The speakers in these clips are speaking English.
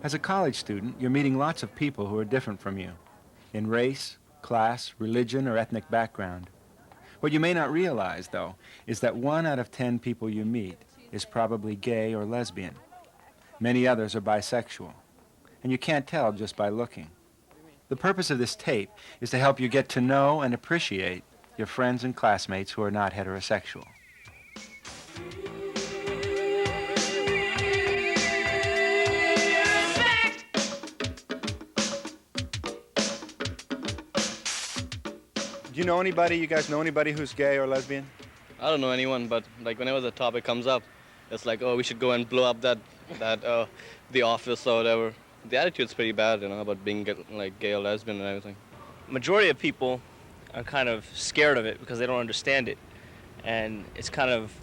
As a college student, you're meeting lots of people who are different from you, in race, class, religion, or ethnic background. What you may not realize, though, is that 1 out of 10 people you meet is probably gay or lesbian. Many others are bisexual, and you can't tell just by looking. The purpose of this tape is to help you get to know and appreciate your friends and classmates who are not heterosexual. Do you know anybody, you guys know anybody who's gay or lesbian? I don't know anyone, but like whenever the topic comes up, it's like, oh, we should go and blow up the office or whatever. The attitude's pretty bad, you know, about being like gay or lesbian and everything. Majority of people are kind of scared of it because they don't understand it. And it's kind of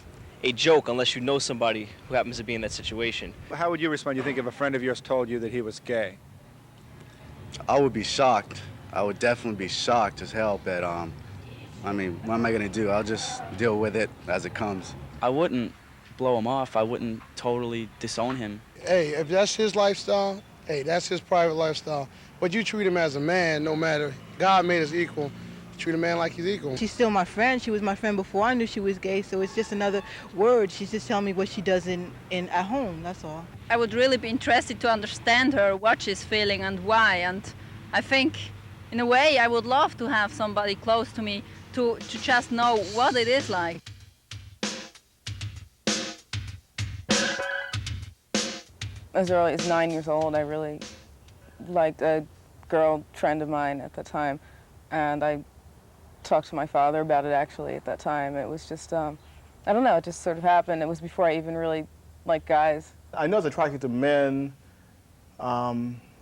a joke unless you know somebody who happens to be in that situation. How would you respond, you think, if a friend of yours told you that he was gay? I would be shocked. I would definitely be shocked as hell, but I mean, what am I gonna do? I'll just deal with it as it comes. I wouldn't blow him off. I wouldn't totally disown him. Hey, if that's his lifestyle, hey, that's his private lifestyle. But you treat him as a man, no matter. God made us equal. Treat a man like he's equal. She's still my friend. She was my friend before I knew she was gay, so it's just another word. She's just telling me what she does at home, that's all. I would really be interested to understand her, what she's feeling and why. And I think, in a way, I would love to have somebody close to me to just know what it is like. As early as 9 years old, I really liked a girl friend of mine at the time, and I talked to my father about it actually at that time. It was just, I don't know, it just sort of happened. It was before I even really liked guys. I know I was attracted to men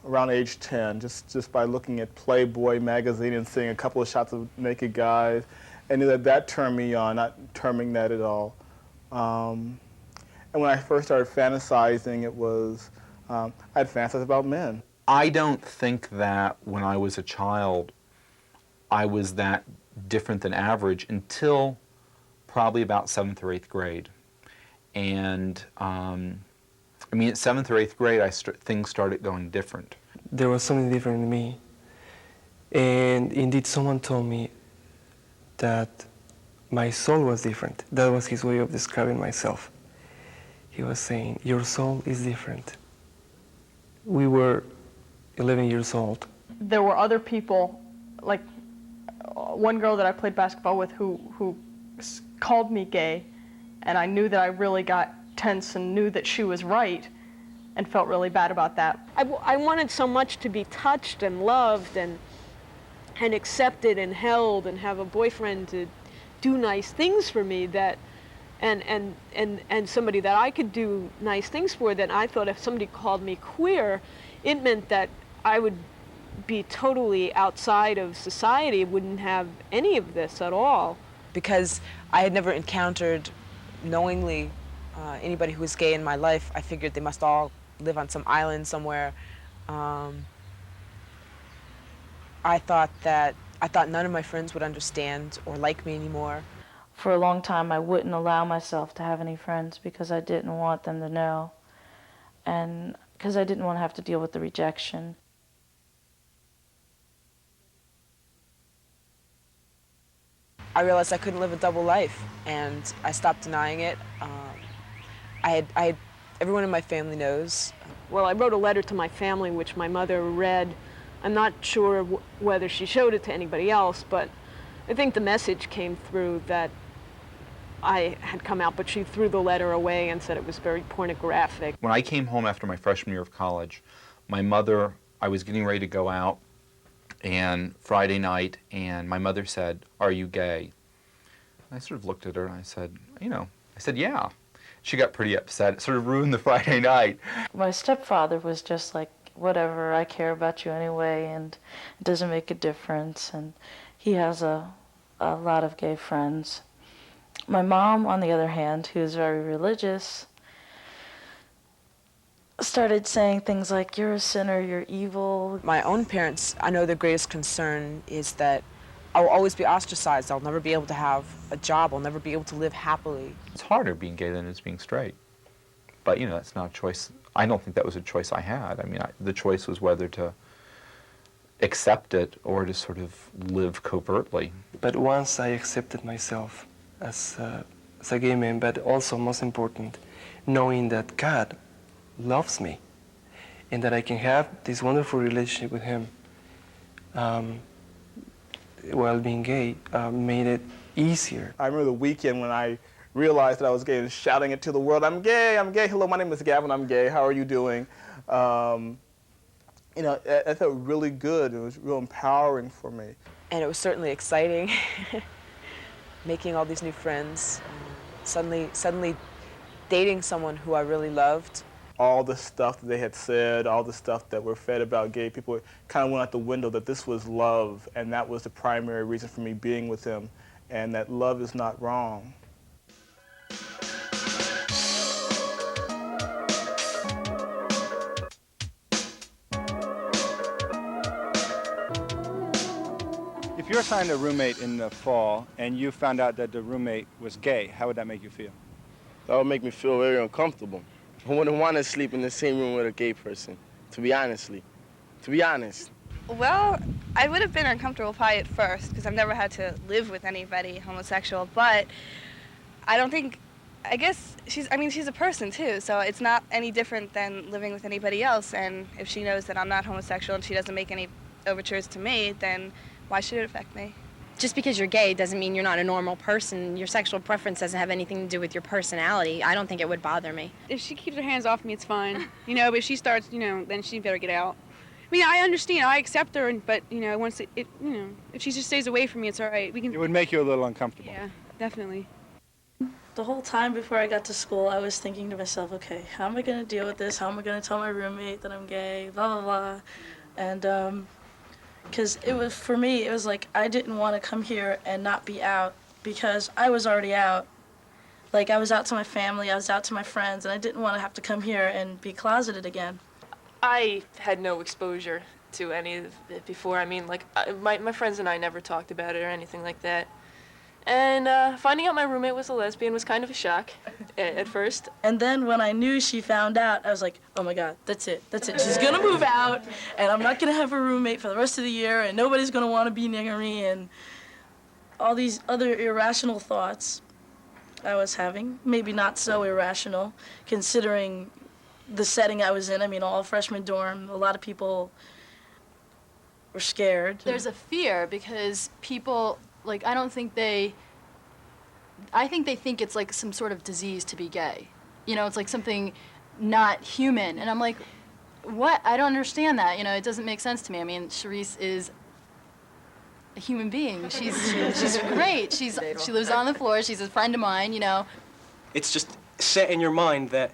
around age 10, just by looking at Playboy magazine and seeing a couple of shots of naked guys, and that turned me on, not terming that at all. And when I first started fantasizing, it was, I'd fantasize about men. I don't think that when I was a child, I was that different than average until probably about 7th or 8th grade. And I mean, at 7th or 8th grade, things started going different. There was something different in me. And indeed, someone told me that my soul was different. That was his way of describing myself. He was saying, your soul is different. We were 11 years old. There were other people, like one girl that I played basketball with who called me gay, and I knew that I really got tense and knew that she was right and felt really bad about that. I wanted so much to be touched and loved and accepted and held and have a boyfriend to do nice things for me that and somebody that I could do nice things for, that I thought if somebody called me queer, it meant that I would be totally outside of society, wouldn't have any of this at all. Because I had never encountered knowingly anybody who was gay in my life, I figured they must all live on some island somewhere. I thought none of my friends would understand or like me anymore. For a long time, I wouldn't allow myself to have any friends because I didn't want them to know, and because I didn't want to have to deal with the rejection. I realized I couldn't live a double life, and I stopped denying it. Everyone in my family knows. Well, I wrote a letter to my family, which my mother read. I'm not sure whether she showed it to anybody else, but I think the message came through that I had come out, but she threw the letter away and said it was very pornographic. When I came home after my freshman year of college, my mother, I was getting ready to go out and Friday night, and my mother said, "Are you gay?" I sort of looked at her and I said, yeah. She got pretty upset. It sort of ruined the Friday night. My stepfather was just like, whatever, I care about you anyway, and it doesn't make a difference, and he has a lot of gay friends. My mom, on the other hand, who's very religious, started saying things like, you're a sinner, you're evil. My own parents, I know their greatest concern is that I will always be ostracized. I'll never be able to have a job. I'll never be able to live happily. It's harder being gay than it is being straight. But, you know, that's not a choice I don't think that was a choice I had. I mean, the choice was whether to accept it or to sort of live covertly. But once I accepted myself as a gay man, but also most important, knowing that God loves me and that I can have this wonderful relationship with him while being gay, made it easier. I remember the weekend when I realized that I was gay and shouting it to the world, I'm gay, hello, my name is Gavin, I'm gay, how are you doing? You know, I felt really good. It was real empowering for me. And it was certainly exciting, making all these new friends, suddenly dating someone who I really loved. All the stuff that they had said, all the stuff that were fed about gay people kind of went out the window, that this was love, and that was the primary reason for me being with him, and that love is not wrong. If you're assigned a roommate in the fall and you found out that the roommate was gay, how would that make you feel? That would make me feel very uncomfortable. I wouldn't want to sleep in the same room with a gay person, to be honest. Well, I would have been uncomfortable probably at first because I've never had to live with anybody homosexual, but I guess she's a person too, so it's not any different than living with anybody else, and if she knows that I'm not homosexual and she doesn't make any overtures to me, then why should it affect me? Just because you're gay doesn't mean you're not a normal person. Your sexual preference doesn't have anything to do with your personality. I don't think it would bother me. If she keeps her hands off me, it's fine. You know, but if she starts, you know, then she better get out. I mean, I understand, I accept her, but, you know, once you know, if she just stays away from me, it's all right. It would make you a little uncomfortable. Yeah, definitely. The whole time before I got to school, I was thinking to myself, okay, how am I going to deal with this? How am I going to tell my roommate that I'm gay? Blah, blah, blah. And, because for me, it was like I didn't want to come here and not be out because I was already out. Like, I was out to my family, I was out to my friends, and I didn't want to have to come here and be closeted again. I had no exposure to any of it before. I mean, like, my friends and I never talked about it or anything like that. And finding out my roommate was a lesbian was kind of a shock at first. And then when I knew she found out, I was like, oh my God, that's it. She's gonna move out, and I'm not gonna have a roommate for the rest of the year, and nobody's gonna wanna be near me, and all these other irrational thoughts I was having. Maybe not so irrational, considering the setting I was in. I mean, all freshman dorm, a lot of people were scared. There's a fear because people, like, I think they think it's like some sort of disease to be gay. You know, it's like something not human. And I'm like, what? I don't understand that. You know, it doesn't make sense to me. I mean, Charisse is a human being. She's great. She lives on the floor. She's a friend of mine, you know. It's just set in your mind that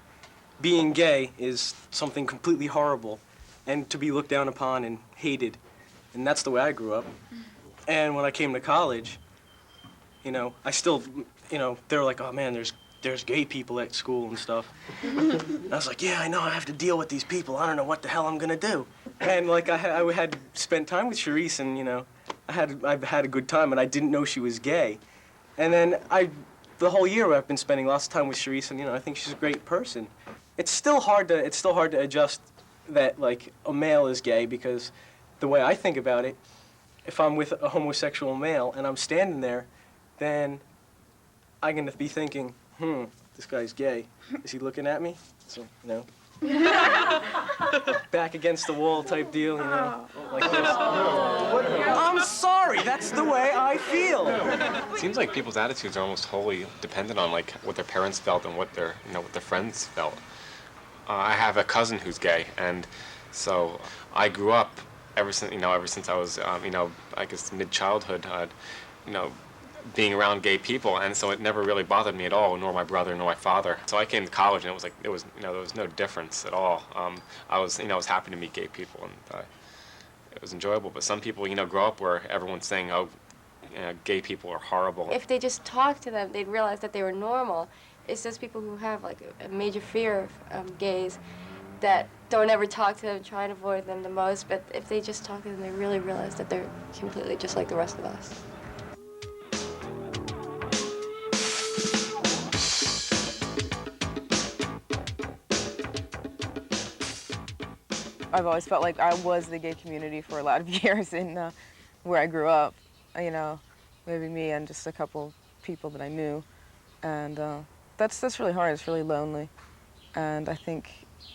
being gay is something completely horrible and to be looked down upon and hated. And that's the way I grew up. And when I came to college, you know, I still, you know, they were like, oh man, there's gay people at school and stuff. And I was like, yeah, I know, I have to deal with these people. I don't know what the hell I'm gonna do. And like, I had spent time with Charisse, and you know, I've had a good time, and I didn't know she was gay. And then the whole year I've been spending lots of time with Charisse, and you know, I think she's a great person. It's still hard to adjust that like a male is gay, because the way I think about it, if I'm with a homosexual male and I'm standing there, then I'm gonna be thinking, this guy's gay. Is he looking at me? So, you know, back against the wall type deal, you know, like this. I'm sorry, that's the way I feel. It seems like people's attitudes are almost wholly dependent on like what their parents felt and what their friends felt. I have a cousin who's gay, and so I grew up ever since I was I guess mid-childhood, being around gay people, and so it never really bothered me at all, nor my brother, nor my father. So I came to college, and there was no difference at all. I was happy to meet gay people, and it was enjoyable. But some people, grow up where everyone's saying, oh, gay people are horrible. If they just talked to them, they'd realize that they were normal. It's just people who have like a major fear of gays that don't ever talk to them, try and avoid them the most. But if they just talk to them, they really realize that they're completely just like the rest of us. I've always felt like I was the gay community for a lot of years in where I grew up. You know, maybe me and just a couple people that I knew, and that's really hard. It's really lonely, and I think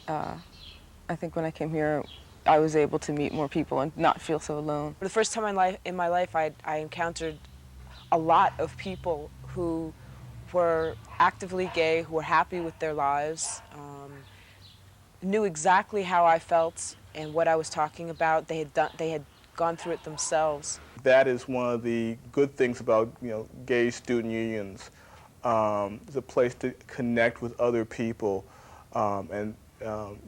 when I came here, I was able to meet more people and not feel so alone. For the first time in my life, I encountered a lot of people who were actively gay, who were happy with their lives, knew exactly how I felt and what I was talking about. They had gone through it themselves. That is one of the good things about, you know, gay student unions. It's a place to connect with other people and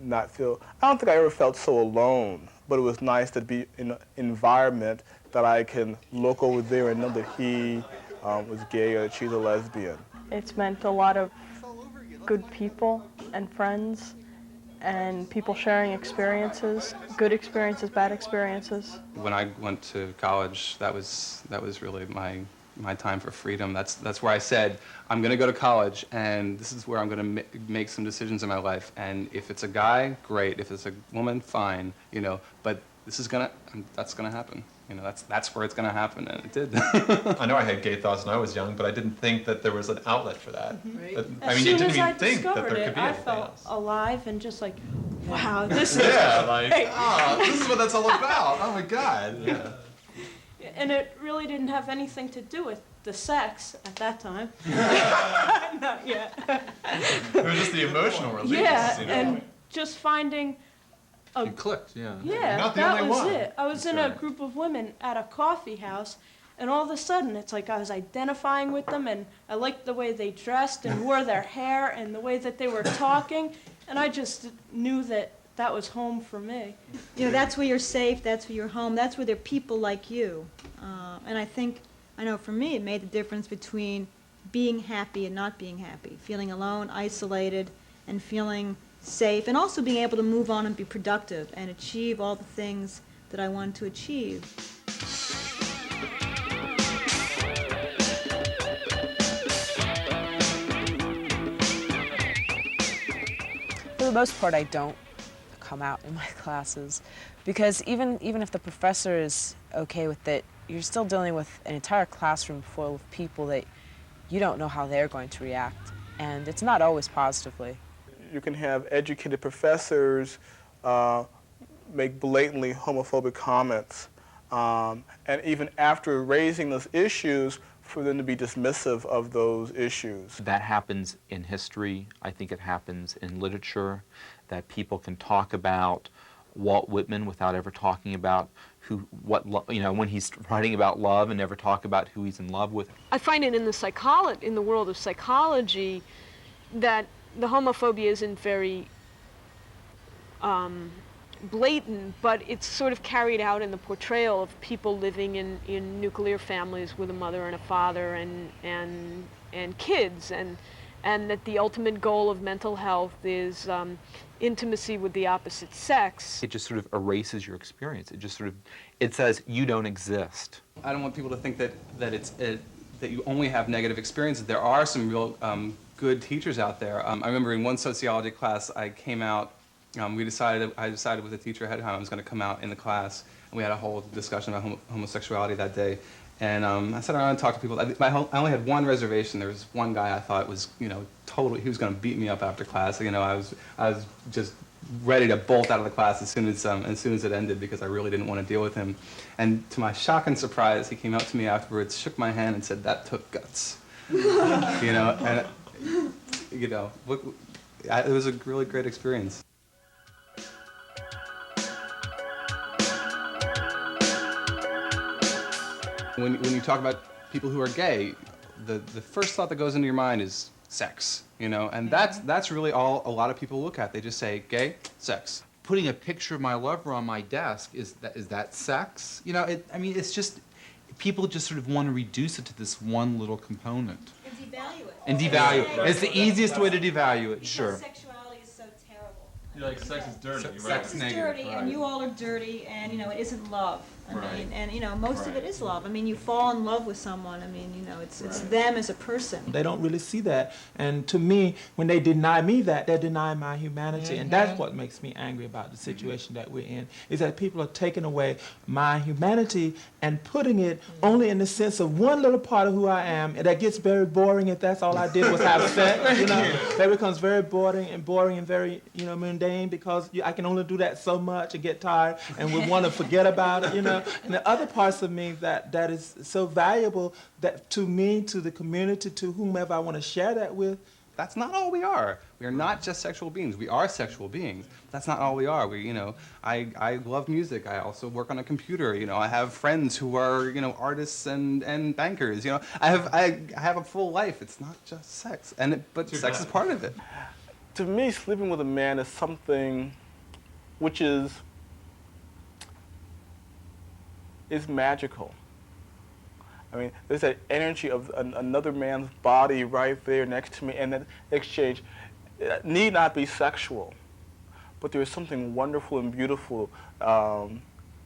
not feel. I don't think I ever felt so alone, but it was nice to be in an environment that I can look over there and know that he was gay or that she's a lesbian. It's meant a lot of good people and friends and people sharing experiences, good experiences, bad experiences. When I went to college, that was really my time for freedom. That's where I said, I'm going to go to college, and this is where I'm going to make some decisions in my life. And if it's a guy, great. If it's a woman, fine. You know, but that's going to happen. You know, that's where it's going to happen, and it did. I know I had gay thoughts when I was young, but I didn't think that there was an outlet for that. I mean, As you soon didn't as even I think that there discovered could it, be I anything felt else. alive and just like, wow, this is Yeah, like, great. this is what that's all about. Oh my God. Yeah. And it really didn't have anything to do with the sex at that time. Not yet. It was just the emotional release. Yeah, you know? and just finding a... You clicked, yeah. Yeah, Not the that only was one. it. I was in a group of women at a coffee house, and all of a sudden, it's like I was identifying with them, and I liked the way they dressed and wore their hair and the way that they were talking, and I just knew that that was home for me. You know, that's where you're safe, that's where you're home, that's where there are people like you. And I know for me, it made the difference between being happy and not being happy, feeling alone, isolated, and feeling safe, and also being able to move on and be productive and achieve all the things that I wanted to achieve. For the most part, I don't come out in my classes because even if the professor is okay with it, you're still dealing with an entire classroom full of people that you don't know how they're going to react, and it's not always positively. You can have educated professors make blatantly homophobic comments, and even after raising those issues, for them to be dismissive of those issues. That happens in history. I think it happens in literature, that people can talk about Walt Whitman without ever talking about when he's writing about love and never talk about who he's in love with. I find it in the world of psychology that the homophobia isn't very blatant, but it's sort of carried out in the portrayal of people living in nuclear families with a mother and a father and kids, and that the ultimate goal of mental health is intimacy with the opposite sex. It just sort of erases your experience. It just sort of, it says you don't exist. I don't want people to think that that you only have negative experiences. There are some real good teachers out there. I remember in one sociology class I came out. I decided with the teacher ahead of time I was going to come out in the class, and we had a whole discussion about homosexuality that day. And I said I want to talk to people. I only had one reservation. There was one guy I thought was, totally, he was going to beat me up after class. I was just ready to bolt out of the class as soon as it ended because I really didn't want to deal with him. And to my shock and surprise, he came up to me afterwards, shook my hand, and said, "That took guts." It was a really great experience. When you talk about people who are gay, the first thought that goes into your mind is sex, and that's really all a lot of people look at. They just say gay, sex. Putting a picture of my lover on my desk, is that sex? It's just, people just sort of want to reduce it to this one little component. And devalue it. It's the easiest way to devalue it, sure. Sexuality is so terrible. You're like, sex is dirty. Sex is dirty, right. and you all are dirty, and it isn't love. I mean, and most of it is love. I mean, you fall in love with someone. I mean, it's them as a person. They don't really see that. And to me, when they deny me that, they're denying my humanity. And that's what makes me angry about the situation that we're in, is that people are taking away my humanity and putting it only in the sense of one little part of who I am, and that gets very boring if that's all I did was have sex, That becomes very boring and very, mundane, because I can only do that so much and get tired and would want to forget about it, And the other parts of me that is so valuable, that to me, to the community, to whomever I want to share that with, That's not all we are. We are not just sexual beings. We are sexual beings. That's not all we are. I love music. I also work on a computer. I have friends who are, artists and bankers. I have a full life. It's not just sex. But sex is part of it. To me, sleeping with a man is something which is magical. I mean, there's that energy of another man's body right there next to me, and that exchange need not be sexual, but there is something wonderful and beautiful, and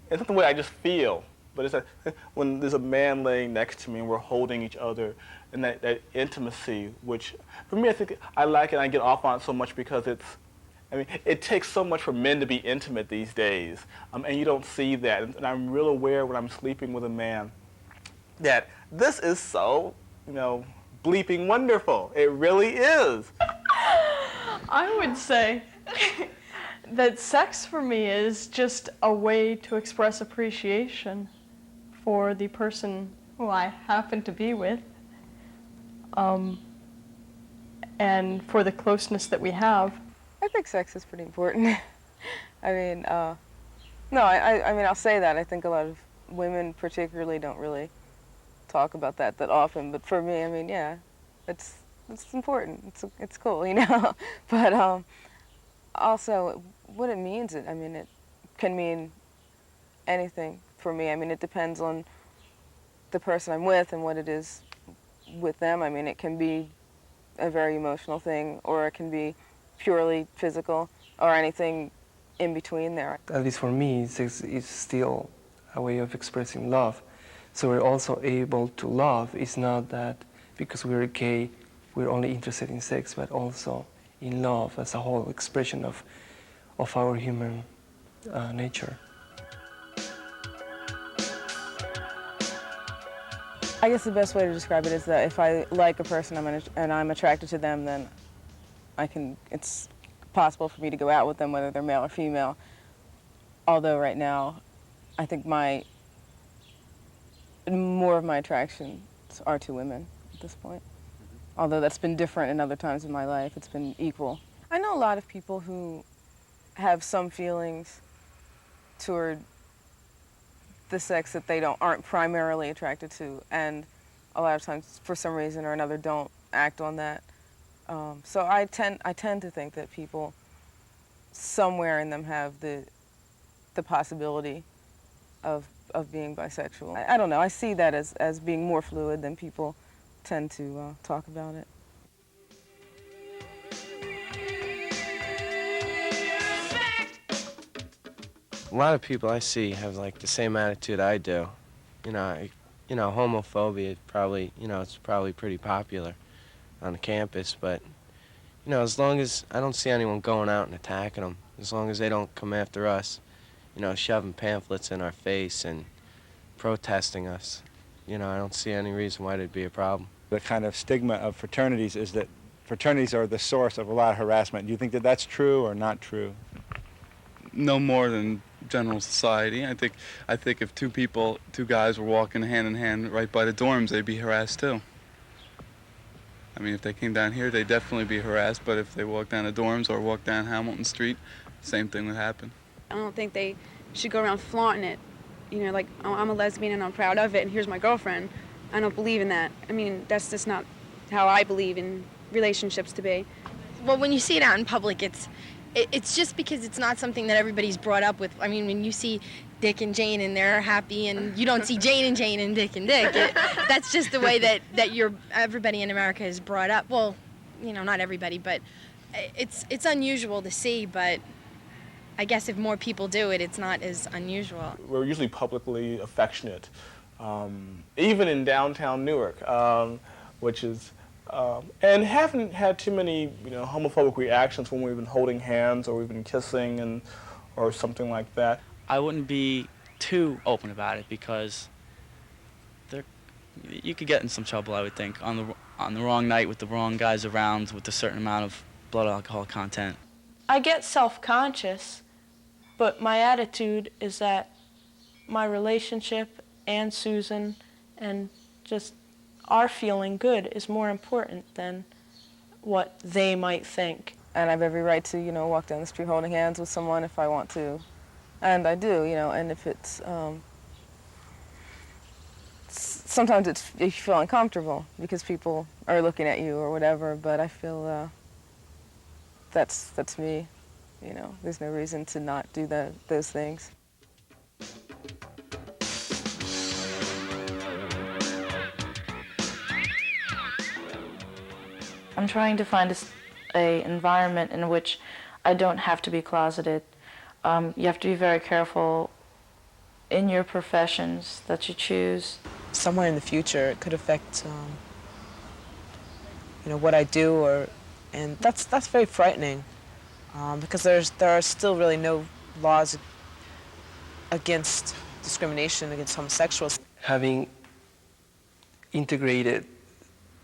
something way I just feel. But it's like when there's a man laying next to me and we're holding each other, and that intimacy, which for me, I think I like it. And I get off on it so much because it takes so much for men to be intimate these days, and you don't see that. And I'm real aware when I'm sleeping with a man that this is so, bleeping wonderful. It really is. I would say that sex for me is just a way to express appreciation for the person who I happen to be with, and for the closeness that we have. I think sex is pretty important. I'll say that. I think a lot of women particularly don't really talk about that often, but for me, it's important. It's cool, But also, what it means, it can mean anything for me. It depends on the person I'm with and what it is with them. It can be a very emotional thing, or it can be purely physical, or anything in between there. At least for me, sex is still a way of expressing love. So we're also able to love. It's not that because we're gay, we're only interested in sex, but also in love as a whole expression of our human nature. I guess the best way to describe it is that if I like a person and I'm attracted to them, then it's possible for me to go out with them, whether they're male or female. Although right now, I think more of my attractions are to women at this point. Although that's been different in other times in my life, it's been equal. I know a lot of people who have some feelings toward the sex that they aren't primarily attracted to, and a lot of times, for some reason or another, don't act on that. So I tend to think that people somewhere in them have the possibility of being bisexual. I don't know. I see that as being more fluid than people tend to talk about it. A lot of people I see have the same attitude I do. Homophobia is probably, it's probably pretty popular on the campus, but as long as I don't see anyone going out and attacking them, as long as they don't come after us, shoving pamphlets in our face and protesting us, I don't see any reason why there'd be a problem. The kind of stigma of fraternities is that fraternities are the source of a lot of harassment. Do you think that that's true or not true? No more than general society. I think if two guys were walking hand in hand right by the dorms, they'd be harassed too. If they came down here, they'd definitely be harassed, but if they walked down the dorms or walked down Hamilton Street, same thing would happen. I don't think they should go around flaunting it, like, oh, I'm a lesbian and I'm proud of it and here's my girlfriend. I don't believe in that. That's just not how I believe in relationships to be. Well, when you see it out in public, it's just because it's not something that everybody's brought up with. When you see Dick and Jane and they're happy, and you don't see Jane and Dick and Dick, that's just the way that everybody in America is brought up. Well, not everybody, but it's unusual to see, but I guess if more people do it, it's not as unusual. We're usually publicly affectionate, even in downtown Newark, which is, and haven't had too many, homophobic reactions when we've been holding hands or we've been kissing or something like that. I wouldn't be too open about it because you could get in some trouble, I would think, on the wrong night with the wrong guys around with a certain amount of blood alcohol content. I get self-conscious, but my attitude is that my relationship and Susan and just our feeling good is more important than what they might think. And I have every right to, walk down the street holding hands with someone if I want to. And I do, and if it's, sometimes you feel uncomfortable because people are looking at you or whatever, but I feel that's me, there's no reason to not do those things. I'm trying to find a environment in which I don't have to be closeted. You have to be very careful in your professions that you choose. Somewhere in the future, it could affect, what I do, and that's very frightening, because there are still really no laws against discrimination against homosexuals. Having integrated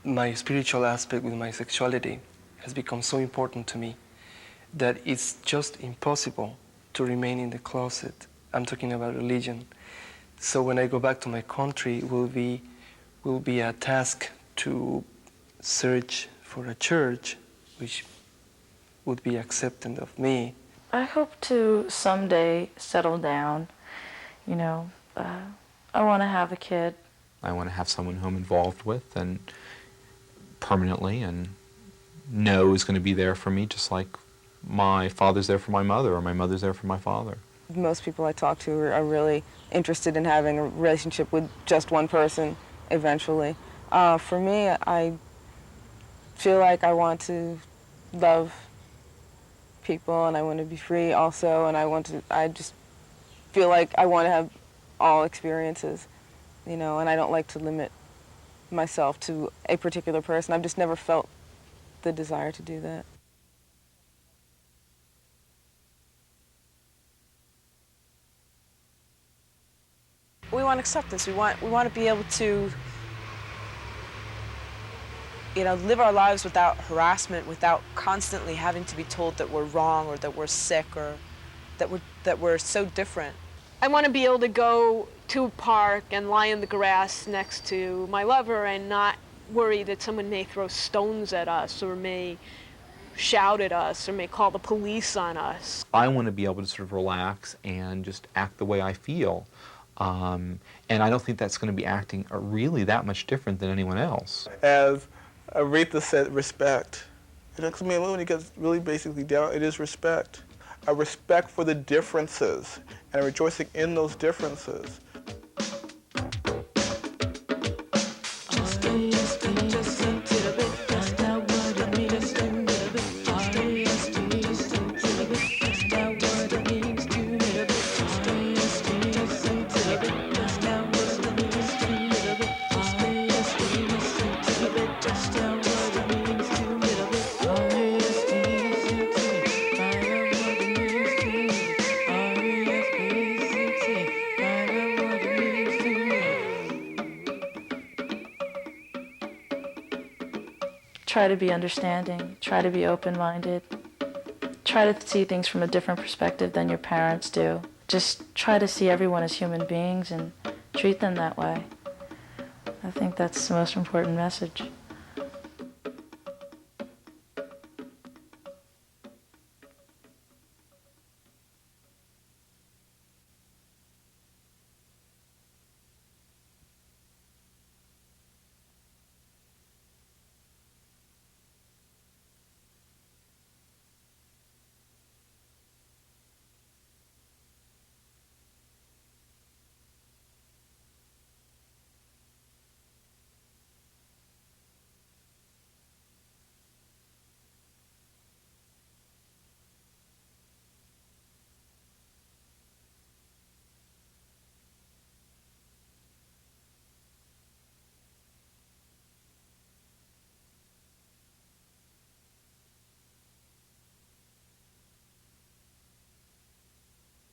my spiritual aspect with my sexuality has become so important to me that it's just impossible to remain in the closet. I'm talking about religion. So when I go back to my country, it will be a task to search for a church which would be accepting of me. I hope to someday settle down. I want to have a kid. I want to have someone who I'm involved with and permanently and know is going to be there for me, just like my father's there for my mother or my mother's there for my father. Most people I talk to are really interested in having a relationship with just one person eventually. For me, I feel like I want to love people and I want to be free also, and I just feel like I want to have all experiences, and I don't like to limit myself to a particular person. I've just never felt the desire to do that. We want acceptance. We want to be able to, live our lives without harassment, without constantly having to be told that we're wrong or that we're sick or that we're so different. I want to be able to go to a park and lie in the grass next to my lover and not worry that someone may throw stones at us or may shout at us or may call the police on us. I want to be able to sort of relax and just act the way I feel. And I don't think that's going to be acting really that much different than anyone else. As Aretha said, respect. When it gets really basically down, it is respect. A respect for the differences and rejoicing in those differences. Try to be understanding, try to be open-minded, try to see things from a different perspective than your parents do. Just try to see everyone as human beings and treat them that way. I think that's the most important message.